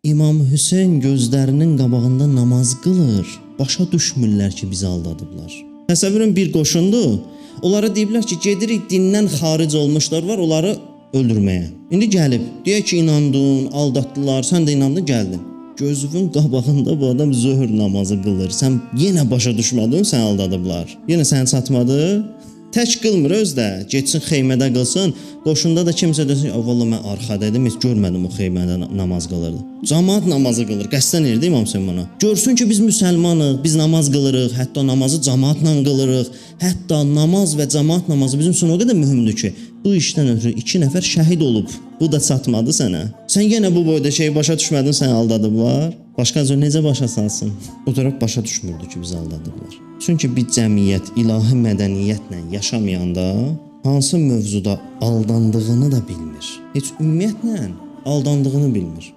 İmam Hüseyn gözlərinin qabağında namaz qılır. Başa düşmürlər ki, bizi aldadıblar. Təsəvvürün bir qoşundur. Onlara deyiblər ki, gedirik dindən xaric olmuşlar var, onları öldürməyə. İndi gəlib, deyək ki, inandın, aldatdılar, sən də inandın, gəldin. Gözünün qabağında bu adam zöhr namazı qılır. Sən yenə başa düşmədin, sən aldadıblar. Yenə səni çatmadı. Tək qılmır özdə, getsin xeymədə qılsın. Qoşunda da kimsə desin, "Vallahi mən arxada idim, heç görmədim o xeymədə namaz qılırdı." Camaat namazı qılır. Qəsdən edirdi İmam Hüseyn buna. Görsün ki, biz müsəlmanıq, biz namaz qılırıq, hətta namazı camaatla qılırıq. Hətta namaz və camaat namazı bizim üçün o qədər mühümdür ki, bu işdən ötürü 2 nəfər şəhid olub. Bu da çatmadı sənə. Sən yenə bu boyda şeyi başa düşmədin, səni aldadıblar. Başqa cür necə başa salsın? O tərəf başa düşmürdü ki, bizi aldadıblar. Çünki bir cəmiyyət ilahi mədəniyyətlə yaşamayanda hansı mövzuda aldandığını da bilmir. Heç ümumiyyətlə aldandığını bilmir.